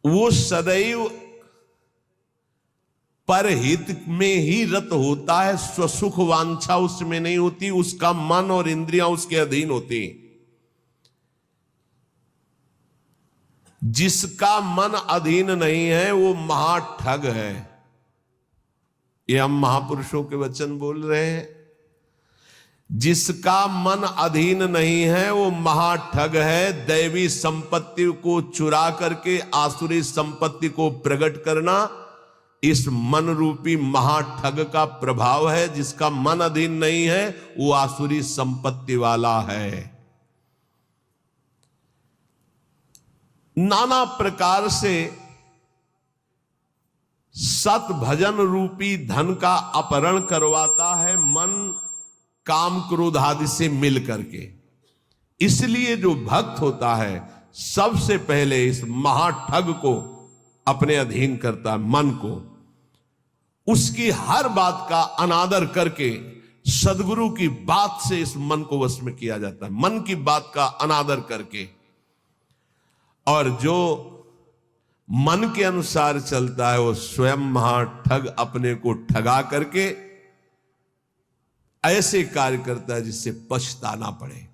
वो सदैव परहित में ही रत होता है, स्वसुख वांछा उसमें नहीं होती, उसका मन और इंद्रियां उसके अधीन होती। जिसका मन अधीन नहीं है वो महाठग है। ये हम महापुरुषों के वचन बोल रहे हैं। जिसका मन अधीन नहीं है वो महाठग है। दैवी संपत्ति को चुरा करके आसुरी संपत्ति को प्रकट करना इस मन रूपी महाठग का प्रभाव है। जिसका मन अधीन नहीं है वो आसुरी संपत्ति वाला है। नाना प्रकार से सत भजन रूपी धन का अपहरण करवाता है मन काम क्रोध आदि से मिल करके। इसलिए जो भक्त होता है सबसे पहले इस महाठग को अपने अधीन करता है, मन को। उसकी हर बात का अनादर करके सदगुरु की बात से इस मन को वश में किया जाता है, मन की बात का अनादर करके। और जो मन के अनुसार चलता है वो स्वयं महाठग अपने को ठगा करके ऐसे कार्य करता है जिससे पछताना पड़े।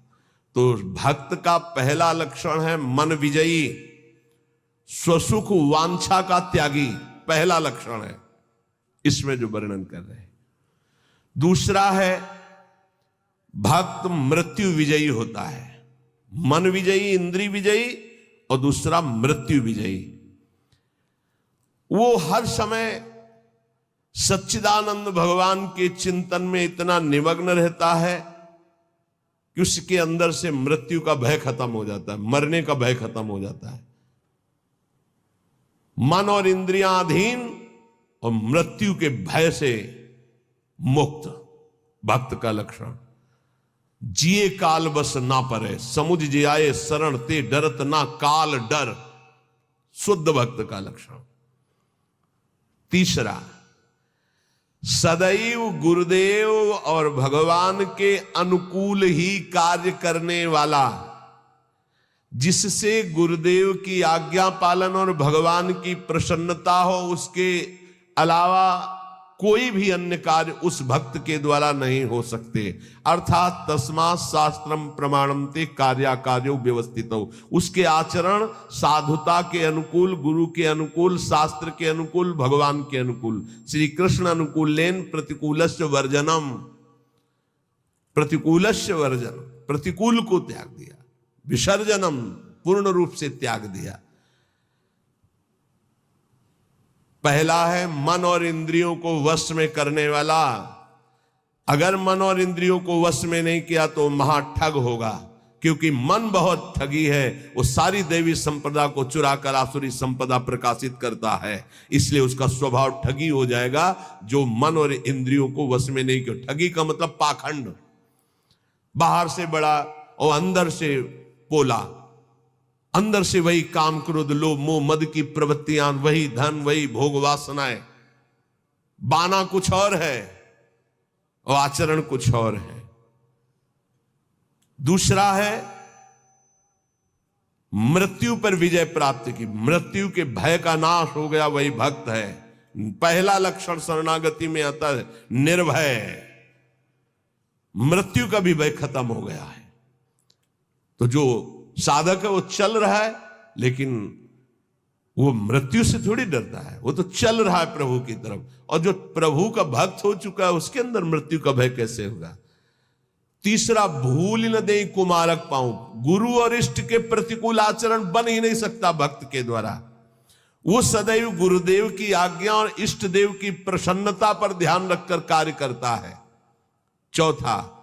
तो भक्त का पहला लक्षण है मन विजयी, स्वसुख वांछा का त्यागी, पहला लक्षण है इसमें जो वर्णन कर रहे हैं। दूसरा है भक्त मृत्यु विजयी होता है। मन विजयी, इंद्रिय विजयी, और दूसरा मृत्यु विजयी। वो हर समय सच्चिदानंद भगवान के चिंतन में इतना निमग्न रहता है कि उसके अंदर से मृत्यु का भय खत्म हो जाता है, मरने का भय खत्म हो जाता है। मन और इंद्रियां अधीन और मृत्यु के भय से मुक्त भक्त का लक्षण। जिए काल बस ना परे, समुझ जियाए शरण ते डरत ना काल डर, शुद्ध भक्त का लक्षण। तीसरा, सदैव गुरुदेव और भगवान के अनुकूल ही कार्य करने वाला, जिससे गुरुदेव की आज्ञा पालन और भगवान की प्रसन्नता हो, उसके अलावा कोई भी अन्य कार्य उस भक्त के द्वारा नहीं हो सकते। अर्थात तस्मात् शास्त्रम प्रमाणन्ते कार्याकार्यो व्यवस्थितो। उसके आचरण साधुता के अनुकूल, गुरु के अनुकूल, शास्त्र के अनुकूल, भगवान के अनुकूल। श्री कृष्ण अनुकूलेन प्रतिकूलस्य वर्जनम, प्रतिकूलस्य वर्जन, प्रतिकूल को त्याग दिया, विसर्जनम पूर्ण रूप से त्याग दिया। पहला है मन और इंद्रियों को वश में करने वाला। अगर मन और इंद्रियों को वश में नहीं किया तो महाठग होगा, क्योंकि मन बहुत ठगी है। वो सारी देवी संपदा को चुरा कर आसुरी संपदा प्रकाशित करता है, इसलिए उसका स्वभाव ठगी हो जाएगा। जो मन और इंद्रियों को वश में नहीं किया, ठगी का मतलब पाखंड, बाहर से बड़ा और अंदर से पोला। अंदर से वही काम क्रोध लोभ मोह मद की प्रवृत्तियां, वही धन, वही भोग वासनाएं। बाना कुछ और है और आचरण कुछ और है। दूसरा है मृत्यु पर विजय प्राप्त की, मृत्यु के भय का नाश हो गया, वही भक्त है। पहला लक्षण शरणागति में आता है निर्भय, मृत्यु का भी भय खत्म हो गया है। तो जो साधक है वो चल रहा है, लेकिन वो मृत्यु से थोड़ी डरता है, वो तो चल रहा है प्रभु की तरफ। और जो प्रभु का भक्त हो चुका है उसके अंदर मृत्यु का भय कैसे होगा। तीसरा, भूल न दे कुमारक पाऊं। गुरु और इष्ट के प्रतिकूल आचरण बन ही नहीं सकता भक्त के द्वारा। वो सदैव गुरुदेव की आज्ञा और इष्ट देव की प्रसन्नता पर ध्यान रखकर कार्य करता है। चौथा,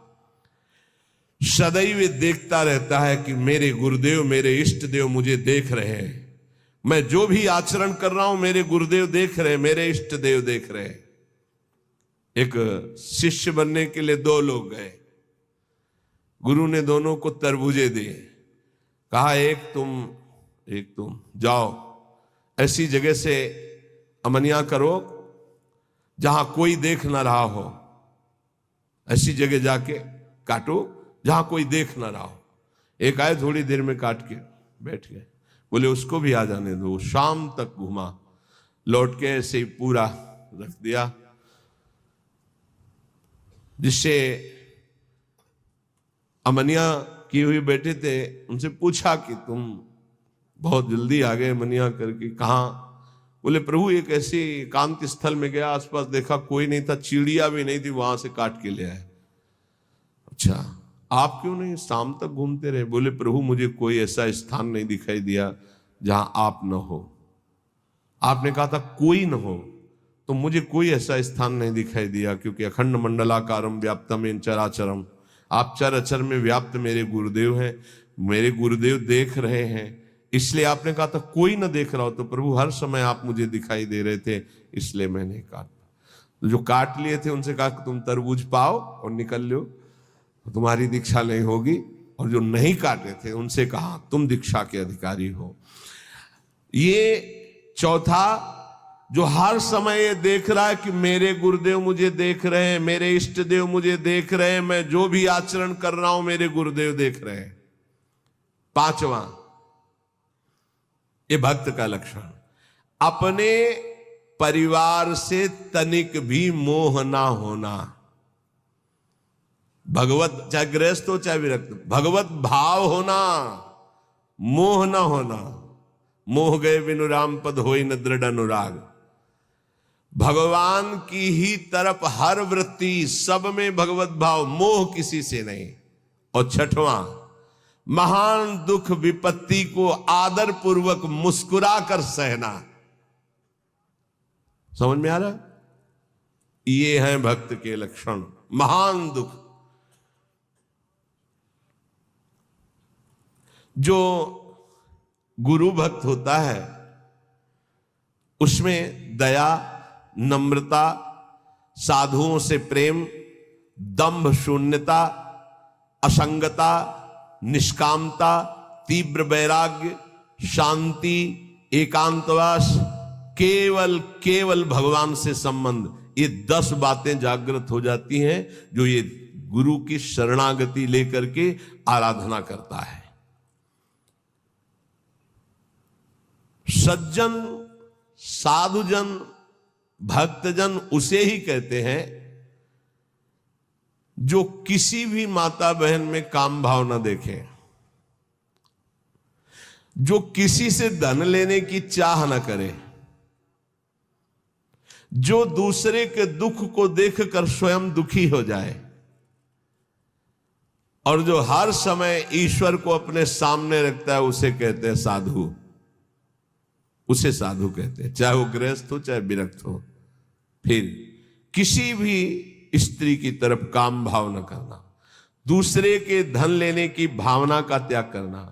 सदैव देखता रहता है कि मेरे गुरुदेव, मेरे इष्ट देव मुझे देख रहे हैं। मैं जो भी आचरण कर रहा हूं मेरे गुरुदेव देख रहे हैं, मेरे इष्ट देव देख रहे हैं। एक शिष्य बनने के लिए दो लोग गए, गुरु ने दोनों को तरबूजे दिए, कहा एक तुम जाओ ऐसी जगह से अमनिया करो जहां कोई देख ना रहा हो, ऐसी जगह जाके काटो जहां कोई देख ना रहा हो। एक आए, थोड़ी देर में काट के बैठ गए। बोले उसको भी आ जाने दो। शाम तक घुमा, लौट के ऐसे ही पूरा रख दिया, जिससे अमनिया की हुई बैठे थे, उनसे पूछा कि तुम बहुत जल्दी आ गए मनिया करके, कहाँ? बोले प्रभु एक ऐसे एकांत स्थल में गया, आसपास देखा कोई नहीं था, चिड़िया भी नहीं थी, वहां से काट के ले आए। अच्छा आप क्यों नहीं शाम तक घूमते रहे? बोले प्रभु मुझे कोई ऐसा स्थान नहीं दिखाई दिया जहां आप न हो। आपने कहा था कोई न हो, तो मुझे कोई ऐसा स्थान नहीं दिखाई दिया, क्योंकि अखंड मंडलाकारम व्याप्तम इन चराचरम, आप चर अचर में व्याप्त मेरे गुरुदेव हैं, मेरे गुरुदेव देख रहे हैं, इसलिए आपने कहा था कोई ना देख रहा हो। तो प्रभु हर समय आप मुझे दिखाई दे रहे थे, इसलिए मैंने काटा। तो जो काट लिए थे उनसे कहा कि तुम तरबूज पाओ और निकल लो, तुम्हारी दीक्षा नहीं होगी। और जो नहीं काटे थे उनसे कहा तुम दीक्षा के अधिकारी हो। ये चौथा, जो हर समय ये देख रहा है कि मेरे गुरुदेव मुझे देख रहे हैं, मेरे इष्ट देव मुझे देख रहे हैं, मैं जो भी आचरण कर रहा हूं मेरे गुरुदेव देख रहे हैं। पांचवा, ये भक्त का लक्षण, अपने परिवार से तनिक भी मोह ना होना। भगवत, चाहे गृहस्थ हो चाहे विरक्त, भगवत भाव होना, मोह ना होना। मोह गए बिनु राम पद होई न दृढ़ अनुराग। भगवान की ही तरफ हर वृत्ति, सब में भगवत भाव, मोह किसी से नहीं। और छठवां, महान दुख विपत्ति को आदर पूर्वक मुस्कुरा कर सहना। समझ में आ रहा? ये हैं भक्त के लक्षण। महान दुख, जो गुरु भक्त होता है उसमें दया, नम्रता, साधुओं से प्रेम, दंभ शून्यता, असंगता, निष्कामता, तीव्र वैराग्य, शांति, एकांतवास, केवल भगवान से संबंध, ये 10 बातें जागृत हो जाती हैं जो ये गुरु की शरणागति लेकर के आराधना करता है। सज्जन, साधुजन, भक्तजन उसे ही कहते हैं जो किसी भी माता बहन में काम भाव न देखे, जो किसी से धन लेने की चाह न करे, जो दूसरे के दुख को देखकर स्वयं दुखी हो जाए, और जो हर समय ईश्वर को अपने सामने रखता है, उसे कहते हैं साधु। उसे साधु कहते हैं, चाहे वो गृहस्थ हो चाहे विरक्त हो। फिर किसी भी स्त्री की तरफ काम भाव न करना, दूसरे के धन लेने की भावना का त्याग करना,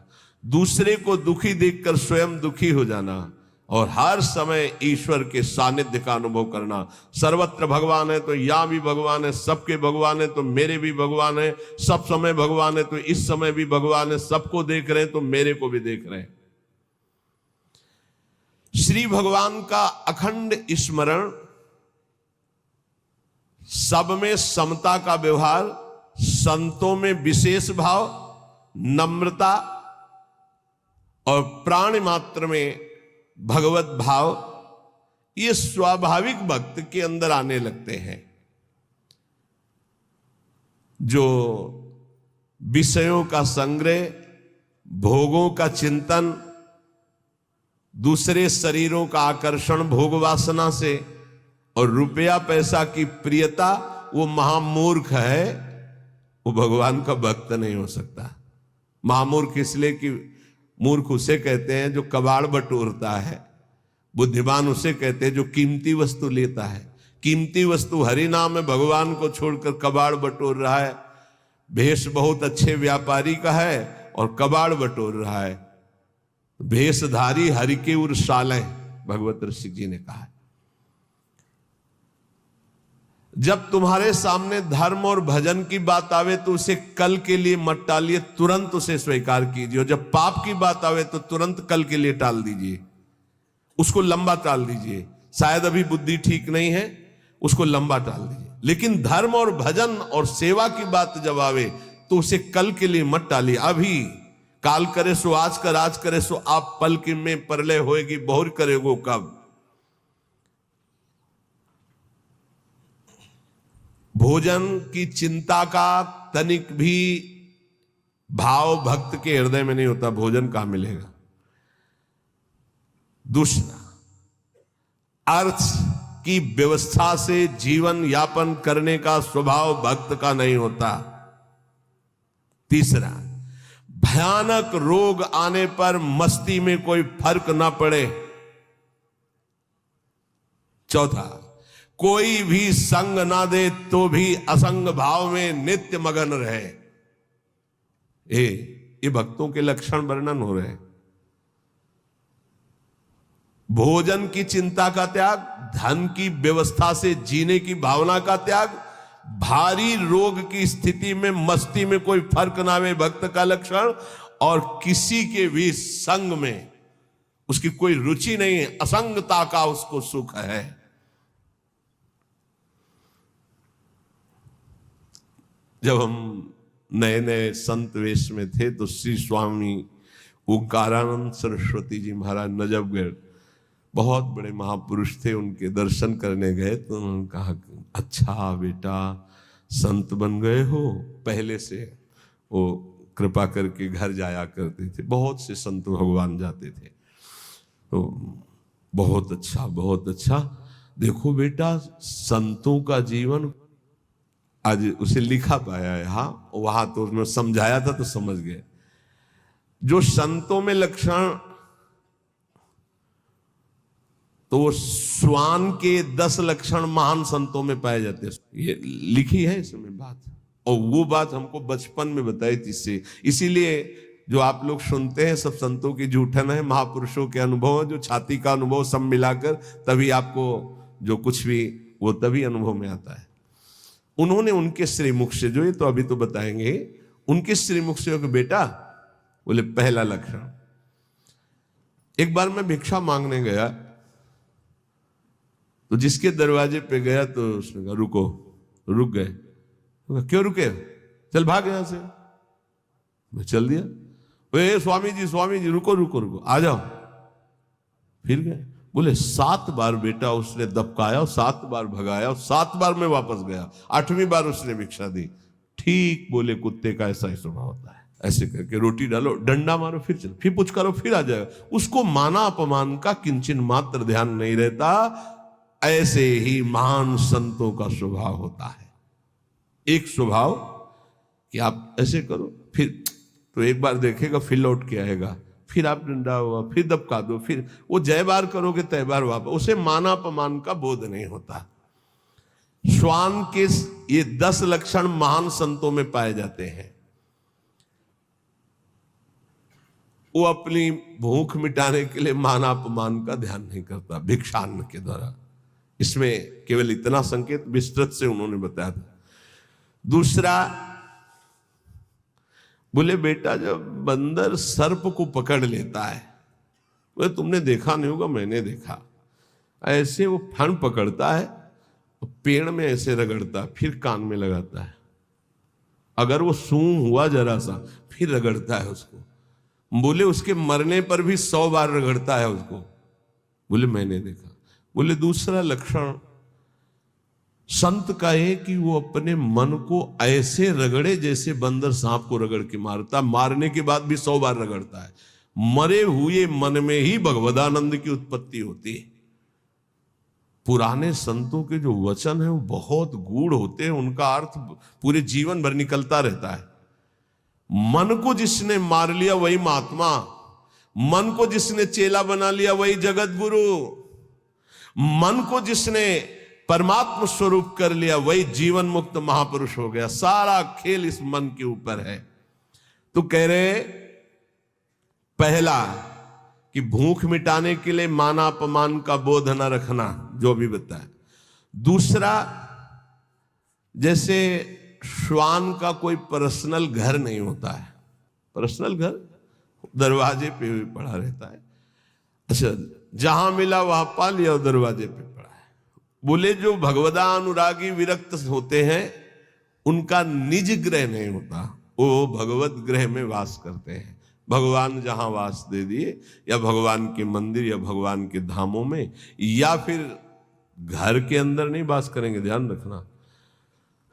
दूसरे को दुखी देखकर स्वयं दुखी हो जाना, और हर समय ईश्वर के सानिध्य का अनुभव करना। सर्वत्र भगवान है तो यहां भी भगवान है, सबके भगवान है तो मेरे भी भगवान है, सब समय भगवान है तो इस समय भी भगवान है, सबको देख रहे हैं तो मेरे को भी देख रहे हैं। श्री भगवान का अखंड स्मरण, सब में समता का व्यवहार, संतों में विशेष भाव, नम्रता और प्राण मात्र में भगवत भाव, ये स्वाभाविक भक्त के अंदर आने लगते हैं। जो विषयों का संग्रह, भोगों का चिंतन, दूसरे शरीरों का आकर्षण भोग वासना से, और रुपया पैसा की प्रियता, वो महामूर्ख है, वो भगवान का भक्त नहीं हो सकता। महामूर्ख इसलिए कि मूर्ख उसे कहते हैं जो कबाड़ बटोरता है, बुद्धिमान उसे कहते हैं जो कीमती वस्तु लेता है। कीमती वस्तु हरि नाम में भगवान को छोड़कर कबाड़ बटोर रहा है। भेष बहुत अच्छे व्यापारी का है और कबाड़ बटोर रहा है। भेषधारी हरि के उर सालें, भगवत ऋषि जी ने कहा है। जब तुम्हारे सामने धर्म और भजन की बात आवे तो उसे कल के लिए मत टालिए, तुरंत उसे स्वीकार कीजिए। और जब पाप की बात आवे तो तुरंत कल के लिए टाल दीजिए, उसको लंबा टाल दीजिए। शायद अभी बुद्धि ठीक नहीं है, उसको लंबा टाल दीजिए। लेकिन धर्म और भजन और सेवा की बात जब आवे तो उसे कल के लिए मत टालिए, अभी काल करे सो आज कर, आज करे सो आप, पल की में परलय होएगी बहुर करेगो कब। भोजन की चिंता का तनिक भी भाव भक्त के हृदय में नहीं होता, भोजन कहां मिलेगा। दूसरा, अर्थ की व्यवस्था से जीवन यापन करने का स्वभाव भक्त का नहीं होता। तीसरा, भयानक रोग आने पर मस्ती में कोई फर्क ना पड़े। चौथा, कोई भी संग ना दे तो भी असंग भाव में नित्य मगन रहे। ये भक्तों के लक्षण वर्णन हो रहे हैं। भोजन की चिंता का त्याग, धन की व्यवस्था से जीने की भावना का त्याग, भारी रोग की स्थिति में मस्ती में कोई फर्क ना आवे भक्त का लक्षण, और किसी के भी संग में उसकी कोई रुचि नहीं है, असंगता का उसको सुख है। जब हम नए नए संत वेश में थे तो श्री स्वामी ओंकारानंद सरस्वती जी महाराज नजफगढ़, बहुत बड़े महापुरुष थे, उनके दर्शन करने गए तो उन्होंने कहा, अच्छा बेटा संत बन गए हो। पहले से वो कृपा करके घर जाया करते थे, बहुत से संत भगवान जाते थे, तो बहुत अच्छा बहुत अच्छा। देखो बेटा संतों का जीवन, आज उसे लिखा पाया है, हाँ वहां तो उसने समझाया था तो समझ गए। जो संतों में लक्षण, तो श्वान के 10 लक्षण महान संतों में पाए जाते हैं, ये लिखी है इसमें बात। और वो बात हमको बचपन में बताई थी, इससे इसीलिए जो आप लोग सुनते हैं सब संतों की जूठन है, महापुरुषों के अनुभव, जो छाती का अनुभव सब मिलाकर तभी आपको जो कुछ भी वो तभी अनुभव में आता है। उन्होंने उनके श्रीमुख से, जो ये तो अभी तो बताएंगे, उनके श्रीमुख से कि बेटा, बोले पहला लक्षण, एक बार मैं भिक्षा मांगने गया तो जिसके दरवाजे पे गया तो उसने कहा रुको, रुक गए। क्यों रुके? चल भाग यहां से। मैं चल दिया। ए स्वामी जी रुको रुको रुको, आ जाओ। फिर गए, बोले 7 बार बेटा उसने दबकाया, 7 बार भगाया, 7 बार मैं वापस गया, 8वीं बार उसने भिक्षा दी। ठीक बोले, कुत्ते का ऐसा ही स्वभाव होता है, ऐसे करके रोटी डालो, डंडा मारो, फिर चलो, फिर पुछ करो, फिर आ जाएगा। उसको माना अपमान का किंचन मात्र ध्यान नहीं रहता। ऐसे ही महान संतों का स्वभाव होता है। एक स्वभाव कि आप ऐसे करो, फिर तो एक बार देखेगा, फिर लौट के आएगा, फिर आप डंडा हुआ, फिर दबका दो, फिर वो जय बार करोगे तय बार वापस। उसे माना अपमान का बोध नहीं होता। श्वान के ये 10 लक्षण महान संतों में पाए जाते हैं। वो अपनी भूख मिटाने के लिए माना अपमान का ध्यान नहीं करता भिक्षान्न के द्वारा। इसमें केवल इतना संकेत विस्तृत से उन्होंने बताया था। दूसरा, बोले बेटा जब बंदर सर्प को पकड़ लेता है, बोले तुमने देखा नहीं होगा, मैंने देखा, ऐसे वो फण पकड़ता है, पेड़ में ऐसे रगड़ता, फिर कान में लगाता है, अगर वो सूंघ हुआ जरा सा फिर रगड़ता है उसको। बोले उसके मरने पर भी 100 बार रगड़ता है उसको। बोले मैंने देखा। बोले दूसरा लक्षण संत का है कि वो अपने मन को ऐसे रगड़े जैसे बंदर सांप को रगड़ के मारता, मारने के बाद भी 100 बार रगड़ता है। मरे हुए मन में ही भगवदानंद की उत्पत्ति होती है। पुराने संतों के जो वचन है वो बहुत गूढ़ होते हैं, उनका अर्थ पूरे जीवन भर निकलता रहता है। मन को जिसने मार लिया वही महात्मा, मन को जिसने चेला बना लिया वही जगत गुरु, मन को जिसने परमात्मा स्वरूप कर लिया वही जीवन मुक्त महापुरुष हो गया। सारा खेल इस मन के ऊपर है। तो कह रहे पहला कि भूख मिटाने के लिए माना अपमान का बोध न रखना, जो भी बताया। दूसरा, जैसे श्वान का कोई पर्सनल घर नहीं होता है, पर्सनल घर दरवाजे पे भी पड़ा रहता है। अच्छा, जहां मिला वहां पा लिया, दरवाजे पे पड़ा है। बोले जो भगवदा अनुरागी विरक्त होते हैं उनका निज ग्रह नहीं होता, वो भगवत ग्रह में वास करते हैं। भगवान जहां वास दे दिए, या भगवान के मंदिर या भगवान के धामों में, या फिर घर के अंदर नहीं वास करेंगे। ध्यान रखना,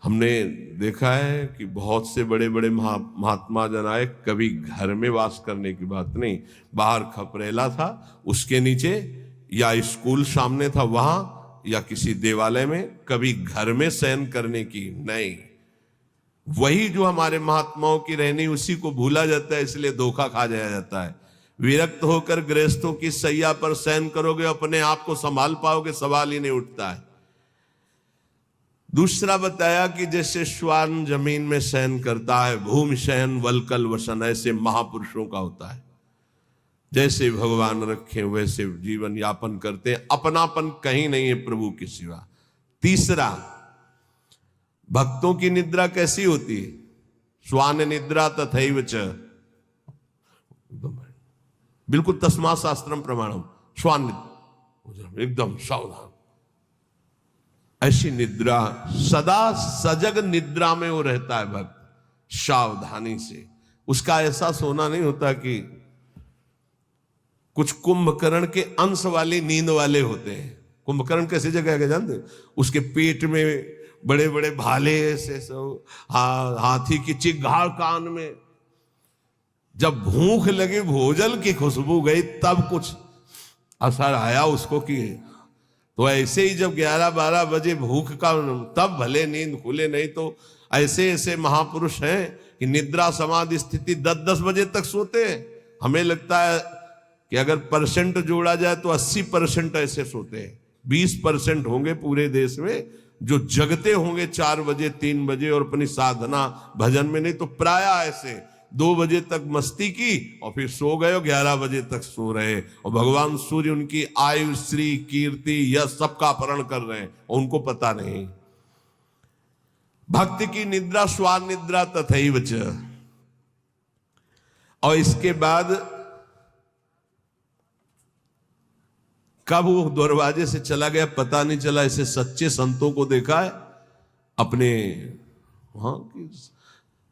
हमने देखा है कि बहुत से बड़े बड़े महात्मा जन आए, कभी घर में वास करने की बात नहीं। बाहर खपरेला था, उसके नीचे, या स्कूल सामने था वहां, या किसी देवालय में, कभी घर में शयन करने की नहीं। वही जो हमारे महात्माओं की रहनी, उसी को भूला जाता है, इसलिए धोखा खा जाया जाता है। विरक्त होकर गृहस्थों की सैया पर शयन करोगे, अपने आप को संभाल पाओगे, सवाल ही नहीं उठता है। दूसरा बताया कि जैसे श्वान जमीन में शयन करता है, भूमि शयन वलकल वसन, ऐसे महापुरुषों का होता है। जैसे भगवान रखे वैसे जीवन यापन करते हैं, अपनापन कहीं नहीं है प्रभु के सिवा। तीसरा, भक्तों की निद्रा कैसी होती है? श्वान निद्रा तथैव च, बिल्कुल तस्मा शास्त्रम प्रमाणम, श्वान निद्रा एकदम सावधान। ऐसी निद्रा, सदा सजग निद्रा में वो रहता है भक्त, सावधानी से। उसका ऐसा सोना नहीं होता कि कुछ कुंभकर्ण के अंश वाली नींद वाले होते हैं। कुंभकर्ण कैसी जगह है जानते? उसके पेट में बड़े बड़े भाले ऐसे सब, हाथी की चिघाड़ कान में। जब भूख लगी, भोजन की खुशबू गई, तब कुछ असर आया उसको कि, तो ऐसे ही जब 11-12 बजे भूख का, तब भले नींद खुले, नहीं तो ऐसे ऐसे महापुरुष हैं कि निद्रा समाधि स्थिति 10-10 बजे तक सोते हैं। हमें लगता है कि अगर परसेंट जोड़ा जाए तो 80% ऐसे सोते हैं। 20% होंगे पूरे देश में जो जगते होंगे 4 बजे 3 बजे और अपनी साधना भजन में, नहीं तो प्राय ऐसे 2 बजे तक मस्ती की और फिर सो गए, 11 बजे तक सो रहे, और भगवान सूर्य उनकी आयु श्री कीर्ति यह सबका अपहरण कर रहे हैं, उनको पता नहीं। भक्त की निद्रा श्वान निद्रा तथैव च। और इसके बाद कब वो दरवाजे से चला गया पता नहीं चला। ऐसे सच्चे संतों को देखा है अपने,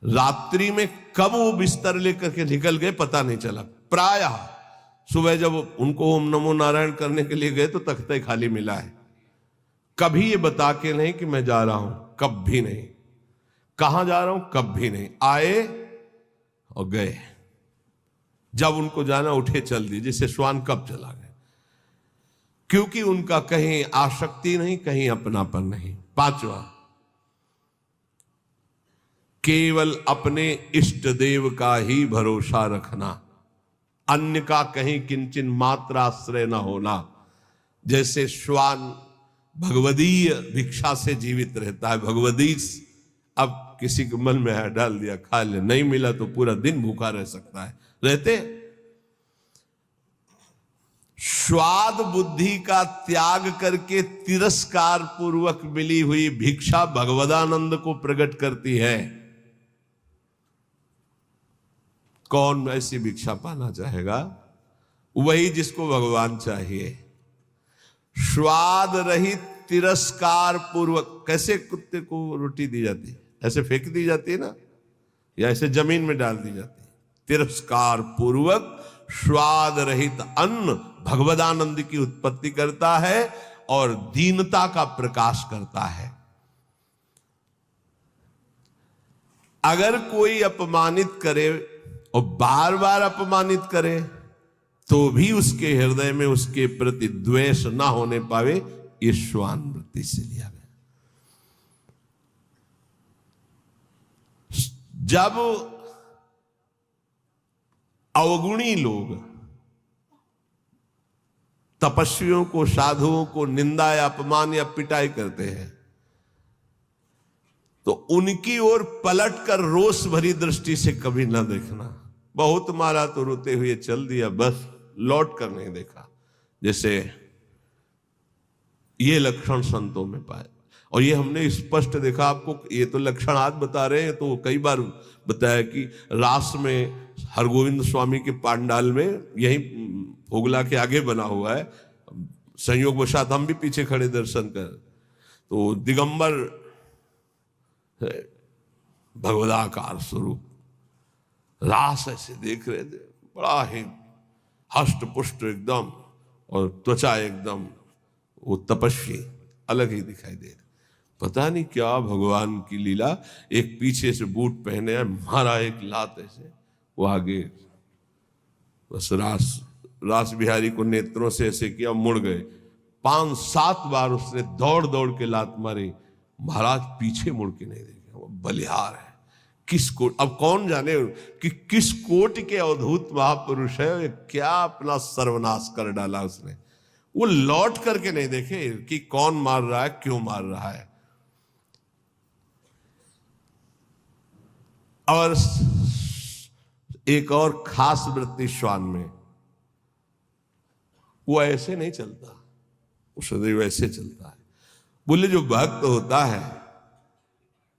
रात्रि में कब वो बिस्तर लेकर के निकल गए पता नहीं चला। प्रायः सुबह जब उनको ओम नमो नारायण करने के लिए गए तो तख्ते खाली मिला है। कभी ये बता के नहीं कि मैं जा रहा हूं, कभी नहीं। कहां जा रहा हूं, कभी नहीं। आए और गए, जब उनको जाना उठे चल दी, जैसे श्वान कब चला गया। क्योंकि उनका कहीं आसक्ति नहीं, कहीं अपनापन नहीं। 5वां, केवल अपने इष्ट देव का ही भरोसा रखना, अन्य का कहीं किंचन मात्र आश्रय न होना। जैसे श्वान भगवदीय भिक्षा से जीवित रहता है, भगवदीश। अब किसी के मन में है, डाल दिया, खा ले, नहीं मिला तो पूरा दिन भूखा रह सकता है, रहते। स्वाद बुद्धि का त्याग करके तिरस्कार पूर्वक मिली हुई भिक्षा भगवदानंद को प्रकट करती है। कौन ऐसी भिक्षा पाना चाहेगा? वही जिसको भगवान चाहिए। स्वाद रहित तिरस्कार पूर्वक, कैसे कुत्ते को रोटी दी जाती है, ऐसे फेंक दी जाती है ना, या ऐसे जमीन में डाल दी जाती है। तिरस्कार पूर्वक स्वाद रहित अन्न भगवदानंद की उत्पत्ति करता है और दीनता का प्रकाश करता है। अगर कोई अपमानित करे और बार बार अपमानित करे तो भी उसके हृदय में उसके प्रति द्वेष ना होने पावे, ये श्वान वृत्ति से लिया गया। जब अवगुणी लोग तपस्वियों को, साधुओं को निंदा या अपमान या पिटाई करते हैं तो उनकी ओर पलट कर रोष भरी दृष्टि से कभी ना देखना। बहुत मारा तो रोते हुए चल दिया, बस लौट कर नहीं देखा। जैसे ये लक्षण संतों में पाए, और ये हमने स्पष्ट देखा। आपको ये तो लक्षण आज बता रहे हैं, तो कई बार बताया कि रास में हरगोविंद स्वामी के पांडाल में, यही फोगला के आगे बना हुआ है, संयोग वशात हम भी पीछे खड़े दर्शन कर, तो दिगंबर भगवदाकार स्वरूप रास ऐसे देख रहे थे। बड़ा ही हष्ट पुष्ट एकदम, और त्वचा एकदम वो तपस्वी अलग ही दिखाई दे रहा। पता नहीं क्या भगवान की लीला, एक पीछे से बूट पहने है, मारा एक लात ऐसे, वो आगे बस रास बिहारी को नेत्रों से ऐसे किया, मुड़ गए। 5-7 बार उसने दौड़ दौड़ के लात मारी, महाराज पीछे मुड़ के नहीं देखे। वो बलिहार है, किस कोट, अब कौन जाने कि किस कोट के अवधूत महापुरुष है, क्या अपना सर्वनाश कर डाला उसने। वो लौट करके नहीं देखे कि कौन मार रहा है, क्यों मार रहा है। और एक और खास वृत्ति श्वान में, वो ऐसे नहीं चलता, वो सदैव ऐसे चलता है। बोले जो भक्त होता है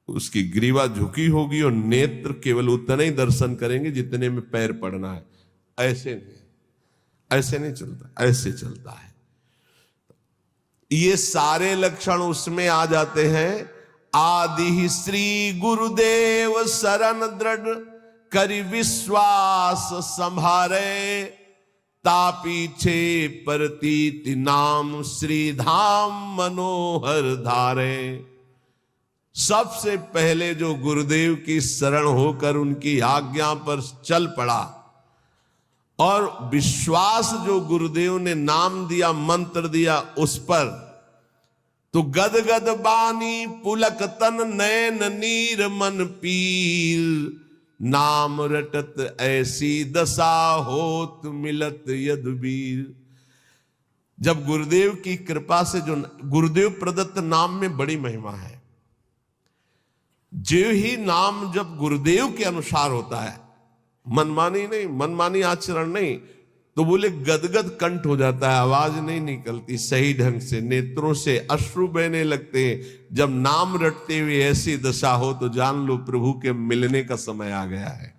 उसकी ग्रीवा झुकी होगी और नेत्र केवल उतना ही दर्शन करेंगे जितने में पैर पड़ना है। ऐसे नहीं चलता, ऐसे चलता है। ये सारे लक्षण उसमें आ जाते हैं। आदि श्री गुरुदेव शरण दृढ़ करि विश्वास संभारे, तापीछे प्रतीति नाम श्री धाम मनोहर धारे। सबसे पहले जो गुरुदेव की शरण होकर उनकी आज्ञा पर चल पड़ा, और विश्वास जो गुरुदेव ने नाम दिया, मंत्र दिया उस पर, तो गद गद बानी पुलक तन नैन नीर मन पीर, नाम रटत ऐसी दशा होत मिलत यदुबीर। जब गुरुदेव की कृपा से, जो गुरुदेव प्रदत्त नाम में बड़ी महिमा है। जो ही नाम जब गुरुदेव के अनुसार होता है, मनमानी नहीं, मनमानी आचरण नहीं, तो बोले गदगद कंठ हो जाता है, आवाज नहीं निकलती सही ढंग से, नेत्रों से अश्रु बहने लगते हैं। जब नाम रटते हुए ऐसी दशा हो तो जान लो प्रभु के मिलने का समय आ गया है।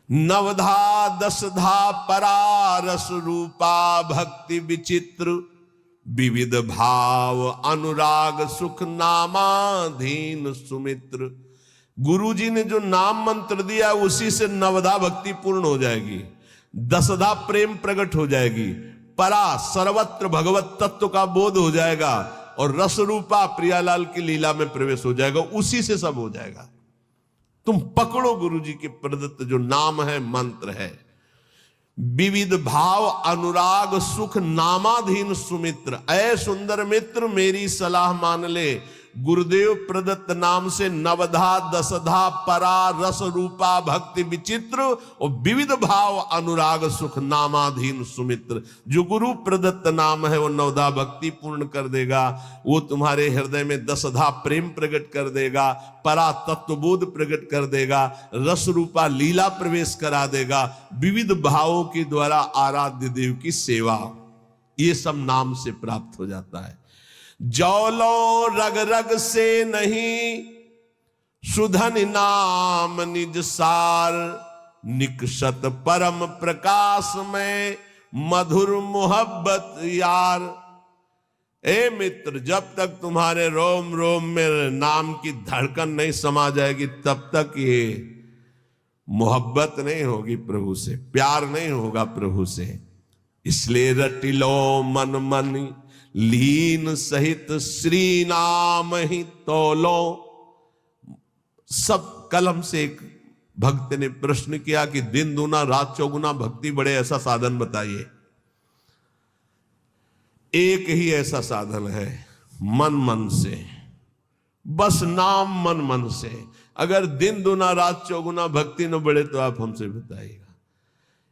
नवधा दशधा परा रस रूपा भक्ति विचित्र, विविध भाव अनुराग सुख नामाधीन सुमित्र। गुरु जी ने जो नाम मंत्र दिया उसी से नवधा भक्ति पूर्ण हो जाएगी, दसधा प्रेम प्रकट हो जाएगी, परा सर्वत्र भगवत तत्व का बोध हो जाएगा, और रस रूपा प्रियालाल की लीला में प्रवेश हो जाएगा। उसी से सब हो जाएगा। तुम पकड़ो गुरु जी के प्रदत्त जो नाम है, मंत्र है। विविध भाव अनुराग सुख नामाधीन सुमित्र, ऐ सुंदर मित्र मेरी सलाह मान ले। गुरुदेव प्रदत्त नाम से नवधा दसधा परा रस रूपा भक्ति विचित्र और विविध भाव अनुराग सुख नामाधीन सुमित्र। जो गुरु प्रदत्त नाम है वो नवधा भक्ति पूर्ण कर देगा, वो तुम्हारे हृदय में दसधा प्रेम प्रकट कर देगा, परा तत्वबोध प्रकट कर देगा, रस रूपा लीला प्रवेश करा देगा, विविध भावों के द्वारा आराध्य देव की सेवा, ये सब नाम से प्राप्त हो जाता है। जौलो रग रग से नहीं सुधन नाम निज सार, निकषत परम प्रकाश में मधुर मोहब्बत यार। ए मित्र, जब तक तुम्हारे रोम रोम में नाम की धड़कन नहीं समा जाएगी तब तक ये मोहब्बत नहीं होगी प्रभु से, प्यार नहीं होगा प्रभु से। इसलिए रटिलो मन मन लीन सहित श्री नाम ही तोलो। सब कलम से एक भक्त ने प्रश्न किया कि दिन दूना रात चौगुना भक्ति बढ़े, ऐसा साधन बताइए। एक ही ऐसा साधन है, मन मन से, बस नाम मन मन से। अगर दिन दूना रात चौगुना भक्ति न बढ़े तो आप हमसे बताइएगा।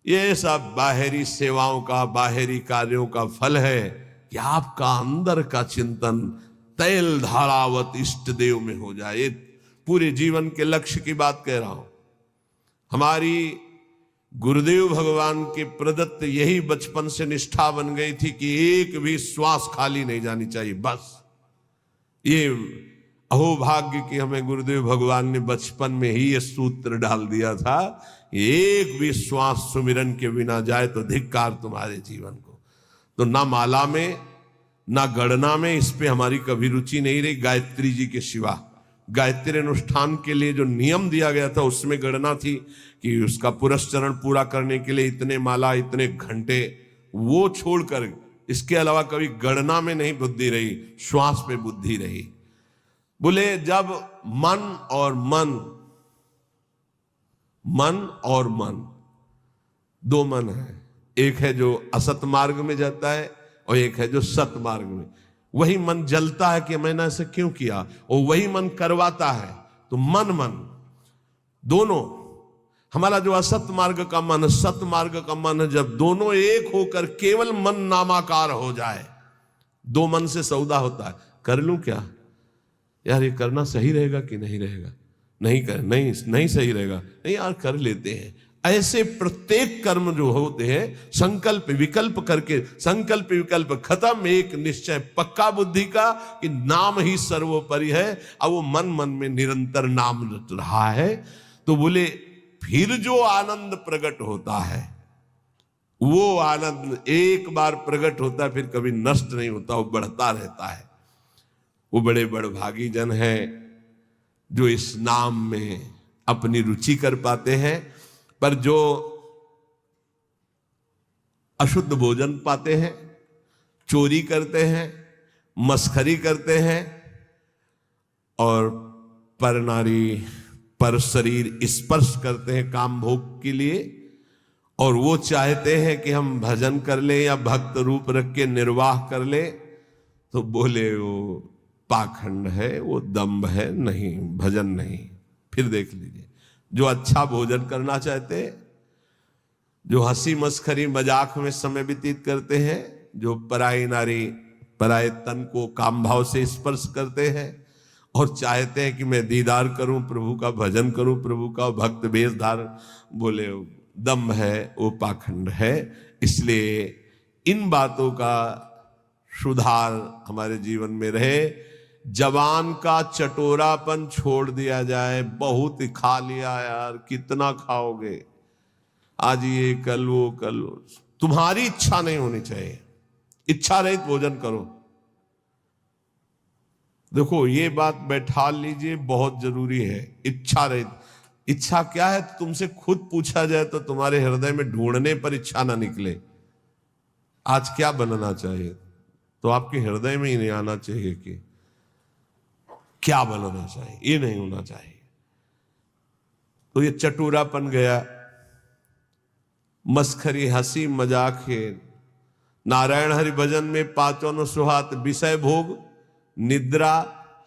ये सब बाहरी सेवाओं का, बाहरी कार्यों का फल है कि आपका अंदर का चिंतन तैल धारावत इष्ट देव में हो जाए। पूरे जीवन के लक्ष्य की बात कह रहा हूं। हमारी गुरुदेव भगवान के प्रदत्त यही बचपन से निष्ठा बन गई थी कि एक भी श्वास खाली नहीं जानी चाहिए। बस ये अहोभाग्य कि हमें गुरुदेव भगवान ने बचपन में ही ये सूत्र डाल दिया था, एक भी श्वास सुमिरन के बिना जाए तो धिक्कार तुम्हारे जीवन को। तो ना माला में ना गणना में इस पे हमारी कभी रुचि नहीं रही, गायत्री जी के सिवा। गायत्री अनुष्ठान के लिए जो नियम दिया गया था उसमें गणना थी कि उसका पुरस्चरण पूरा करने के लिए इतने माला, इतने घंटे, वो छोड़कर इसके अलावा कभी गणना में नहीं बुद्धि रही, श्वास पे बुद्धि रही। बोले जब मन और मन दो मन है, एक है जो असत मार्ग में जाता है और एक है जो सत मार्ग में। वही मन जलता है कि मैंने ऐसे क्यों किया, और वही मन करवाता है। तो मन दोनों, हमारा जो असत मार्ग का मन, सत मार्ग का मन, जब दोनों एक होकर केवल मन नामाकार हो जाए, दो मन से सौदा होता है, कर लूं क्या यार, ये करना सही रहेगा कि नहीं रहेगा, नहीं सही रहेगा, नहीं यार कर लेते हैं। ऐसे प्रत्येक कर्म जो होते हैं संकल्प विकल्प करके, संकल्प विकल्प खत्म, एक निश्चय पक्का बुद्धि का कि नाम ही सर्वोपरि है। अब वो मन में निरंतर नाम रहा है। तो बोले फिर जो आनंद प्रकट होता है, वो आनंद एक बार प्रकट होता है, फिर कभी नष्ट नहीं होता, वो बढ़ता रहता है। वो बड़े बड़भागी जन हैं जो इस नाम में अपनी रुचि कर पाते हैं। पर जो अशुद्ध भोजन पाते हैं, चोरी करते हैं, मस्खरी करते हैं, और पर नारी पर शरीर स्पर्श करते हैं काम भोग के लिए, और वो चाहते हैं कि हम भजन कर ले या भक्त रूप रख के निर्वाह कर ले, तो बोले वो पाखंड है, वो दंभ है, नहीं भजन नहीं। फिर देख लीजिए, जो अच्छा भोजन करना चाहते हैं, जो हंसी मस्खरी मजाक में समय व्यतीत करते हैं, जो पराई नारी पराये तन को काम भाव से स्पर्श करते हैं और चाहते हैं कि मैं दीदार करूं प्रभु का, भजन करूं प्रभु का, भक्त वेश धारण, बोले दम्भ है, वो पाखंड है। इसलिए इन बातों का सुधार हमारे जीवन में रहे। जवान का चटोरापन छोड़ दिया जाए। बहुत खा लिया यार, कितना खाओगे, आज ये कल वो कल वो। तुम्हारी इच्छा नहीं होनी चाहिए, इच्छा रहित भोजन करो। देखो ये बात बैठा लीजिए, बहुत जरूरी है। इच्छा रहित, इच्छा क्या है तुमसे खुद पूछा जाए तो तुम्हारे हृदय में ढूंढने पर इच्छा ना निकले, आज क्या बनना चाहिए, तो आपके हृदय में ही नहीं आना चाहिए कि क्या बनना चाहिए, ये नहीं होना चाहिए। तो ये चटूरापन गया, मस्खरी हंसी मजाक है। नारायण हरि भजन में पांचों सुहात विषय भोग, निद्रा,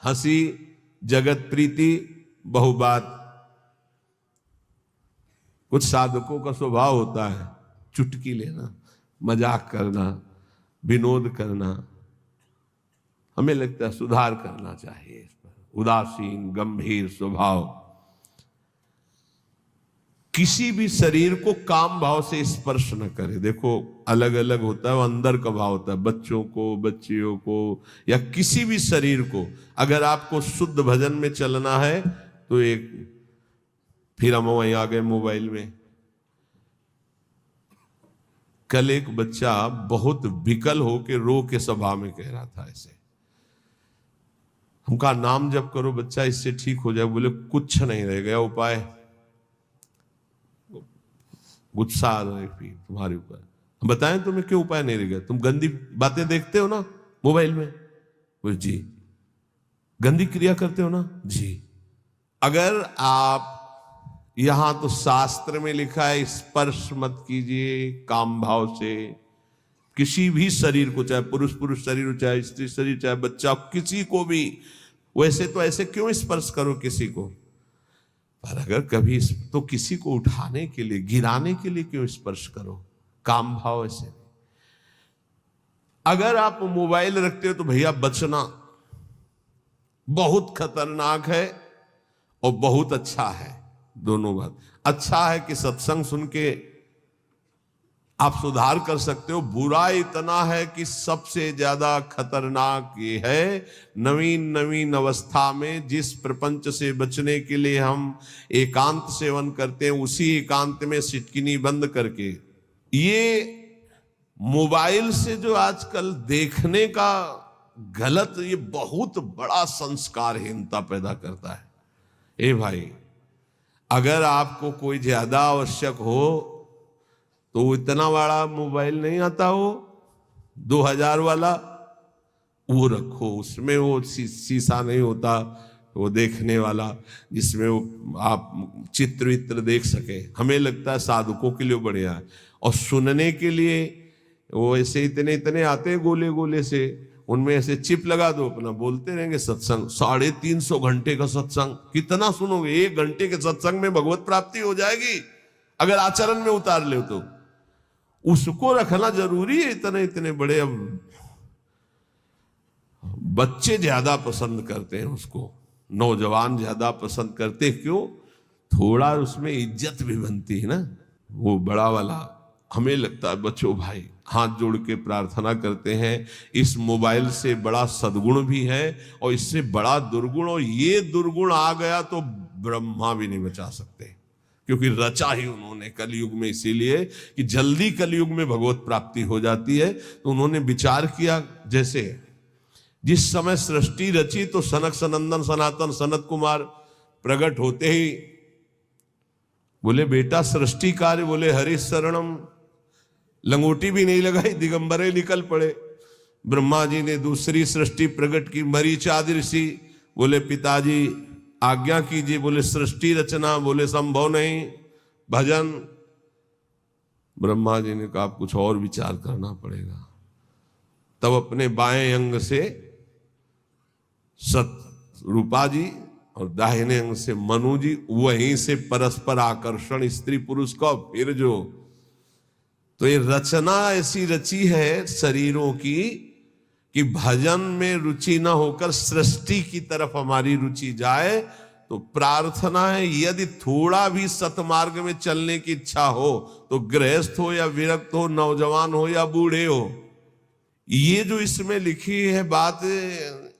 हंसी, जगत प्रीति, बहुबात। कुछ साधकों का स्वभाव होता है चुटकी लेना, मजाक करना, विनोद करना। हमें लगता है सुधार करना चाहिए इस पर। उदासीन गंभीर स्वभाव किसी भी शरीर को काम भाव से स्पर्श न करे। देखो अलग अलग होता है, वो अंदर का भाव होता है। बच्चों को, बच्चियों को, या किसी भी शरीर को अगर आपको शुद्ध भजन में चलना है तो एक, फिर हम वहीं आ गए मोबाइल में। कल एक बच्चा बहुत विकल होके रो के सभा में कह रहा था ऐसे, हम कहा नाम जप करो बच्चा, इससे ठीक हो जाए। बोले कुछ नहीं रह गया उपाय, गुस्सा आ रहा है फिर तुम्हारे ऊपर। हम बताएं तुम्हें क्यों उपाय नहीं रह गया, तुम गंदी बातें देखते हो ना मोबाइल में। बोले जी। गंदी क्रिया करते हो ना जी। अगर आप, यहां तो शास्त्र में लिखा है स्पर्श मत कीजिए काम भाव से किसी भी शरीर को, चाहे पुरुष शरीर हो, चाहे स्त्री शरीर, चाहे बच्चा, किसी को भी। वैसे तो ऐसे क्यों स्पर्श करो किसी को, पर अगर कभी तो किसी को उठाने के लिए, गिराने के लिए क्यों स्पर्श करो, काम भाव ऐसे। अगर आप मोबाइल रखते हो तो भैया बचना, बहुत खतरनाक है और बहुत अच्छा है। दोनों बात। अच्छा है कि सत्संग सुन के आप सुधार कर सकते हो। बुरा इतना है कि सबसे ज्यादा खतरनाक ये है, नवीन अवस्था में जिस प्रपंच से बचने के लिए हम एकांत सेवन करते हैं, उसी एकांत में सिटकिनी बंद करके ये मोबाइल से जो आजकल देखने का गलत, ये बहुत बड़ा संस्कारहीनता पैदा करता है। ए भाई, अगर आपको कोई ज्यादा आवश्यक हो तो इतना बड़ा मोबाइल नहीं आता हो 2000 वाला, वो रखो, उसमें वो शीशा नहीं होता वो देखने वाला, जिसमें वो आप चित्र वित्र देख सके। हमें लगता है साधुकों के लिए बढ़िया है। और सुनने के लिए वो ऐसे इतने इतने आते हैं गोले गोले से, उनमें ऐसे चिप लगा दो, अपना बोलते रहेंगे सत्संग। 350 घंटे का सत्संग कितना सुनोगे? 1 घंटे के सत्संग में भगवत प्राप्ति हो जाएगी अगर आचरण में उतार ले तो। उसको रखना जरूरी है। इतने इतने बड़े, अब बच्चे ज्यादा पसंद करते हैं उसको, नौजवान ज्यादा पसंद करते हैं। क्यों? थोड़ा उसमें इज्जत भी बनती है ना, वो बड़ा वाला। हमें लगता है बच्चों भाई हाथ जोड़ के प्रार्थना करते हैं, इस मोबाइल से बड़ा सद्गुण भी है और इससे बड़ा दुर्गुण, और ये दुर्गुण आ गया तो ब्रह्मा भी नहीं बचा सकते, क्योंकि रचा ही उन्होंने कलयुग में इसीलिए कि जल्दी कलयुग में भगवत प्राप्ति हो जाती है। तो उन्होंने विचार किया, जैसे जिस समय सृष्टि रची तो सनक सनंदन सनातन सनत कुमार प्रकट होते ही बोले बेटा सृष्टि कार्य, बोले हरि शरणम, लंगोटी भी नहीं लगाई, दिगंबरे निकल पड़े। ब्रह्मा जी ने दूसरी सृष्टि प्रकट की, मरीचादि ऋषि बोले पिताजी आज्ञा कीजिए, बोले सृष्टि रचना, बोले संभव नहीं, भजन। ब्रह्मा जी ने कहा कुछ और विचार करना पड़ेगा। तब अपने बाएं अंग से सत रूपा जी और दाहिने अंग से मनु जी, वहीं से परस्पर आकर्षण स्त्री पुरुष का। फिर जो तो ये रचना ऐसी रची है शरीरों की कि भजन में रुचि ना होकर सृष्टि की तरफ हमारी रुचि जाए। तो प्रार्थना है यदि थोड़ा भी सतमार्ग में चलने की इच्छा हो, तो गृहस्थ हो या विरक्त हो, नौजवान हो या बूढ़े हो, ये जो इसमें लिखी है बात,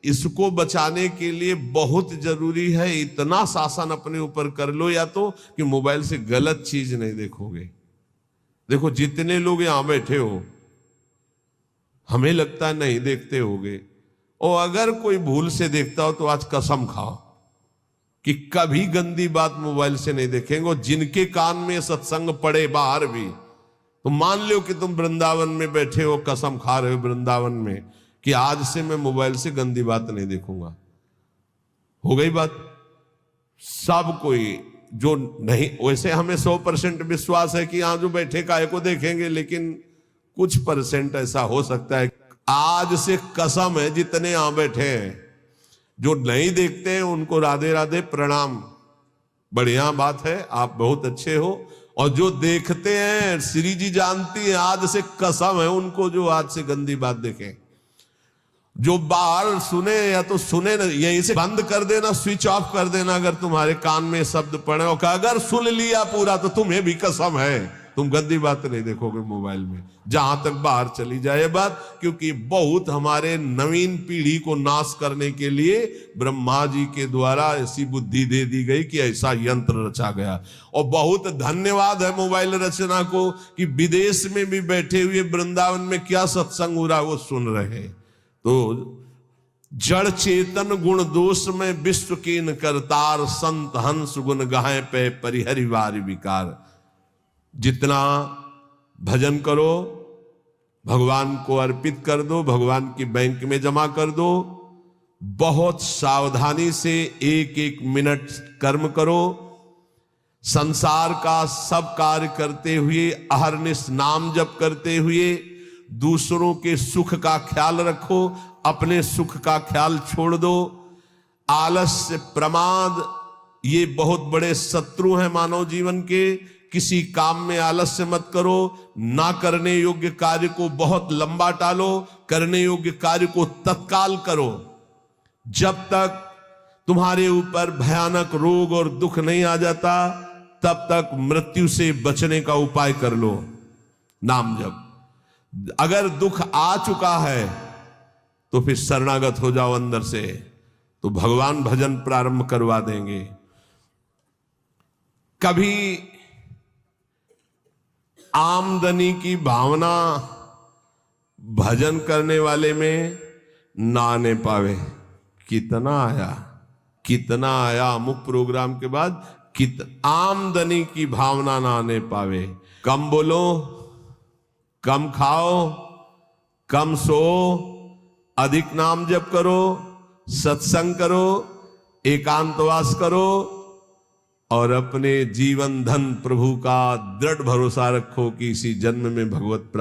इसको बचाने के लिए बहुत जरूरी है। इतना शासन अपने ऊपर कर लो, या तो कि मोबाइल से गलत चीज नहीं देखोगे। देखो जितने लोग यहां बैठे हो, हमें लगता है नहीं देखते होगे, और अगर कोई भूल से देखता हो तो आज कसम खाओ कि कभी गंदी बात मोबाइल से नहीं देखेंगे। और जिनके कान में सत्संग पड़े बाहर भी, तो मान लो कि तुम वृंदावन में बैठे हो, कसम खा रहे हो वृंदावन में कि आज से मैं मोबाइल से गंदी बात नहीं देखूंगा। हो गई बात। सब कोई जो नहीं, वैसे हमें 100% विश्वास है कि यहां जो बैठे काय को देखेंगे, लेकिन कुछ % ऐसा हो सकता है। आज से कसम है जितने यहां बैठे हैं जो नहीं देखते हैं उनको राधे राधे प्रणाम, बढ़िया बात है, आप बहुत अच्छे हो। और जो देखते हैं, श्री जी जानती है, आज से कसम है उनको जो आज से गंदी बात देखें। जो बाहर सुने या तो सुने ना, यहीं से बंद कर देना, स्विच ऑफ कर देना अगर तुम्हारे कान में शब्द पड़े, और अगर सुन लिया पूरा तो तुम्हें भी कसम है तुम गंदी बात नहीं देखोगे मोबाइल में, जहां तक बाहर चली जाए बात। क्योंकि बहुत हमारे नवीन पीढ़ी को नाश करने के लिए ब्रह्मा जी के द्वारा ऐसी बुद्धि दे दी गई कि ऐसा यंत्र रचा गया। और बहुत धन्यवाद है मोबाइल रचना को कि विदेश में भी बैठे हुए वृंदावन में क्या सत्संग हो रहा है वो सुन रहे हैं। तो जड़ चेतन गुण दोष में विश्व कीन करतार, संत हंस गुण गाहे पे परिहरिवार विकार। जितना भजन करो भगवान को अर्पित कर दो, भगवान की बैंक में जमा कर दो। बहुत सावधानी से एक एक मिनट कर्म करो। संसार का सब कार्य करते हुए, अहरनिश नाम जप करते हुए दूसरों के सुख का ख्याल रखो, अपने सुख का ख्याल छोड़ दो। आलस्य, प्रमाद ये बहुत बड़े शत्रु हैं मानव जीवन के। किसी काम में आलस्य मत करो। ना करने योग्य कार्य को बहुत लंबा टालो, करने योग्य कार्य को तत्काल करो। जब तक तुम्हारे ऊपर भयानक रोग और दुख नहीं आ जाता, तब तक मृत्यु से बचने का उपाय कर लो, नाम जप। अगर दुख आ चुका है तो फिर शरणागत हो जाओ अंदर से, तो भगवान भजन प्रारंभ करवा देंगे। कभी आमदनी की भावना भजन करने वाले में ना आने पावे। कितना आया, कितना आया, अमुक प्रोग्राम के बाद कि आमदनी की भावना ना आने पावे। कम बोलो, कम खाओ, कम सो, अधिक नाम जप करो, सत्संग करो, एकांतवास करो और अपने जीवन धन प्रभु का दृढ़ भरोसा रखो कि इसी जन्म में भगवत प्राप्ति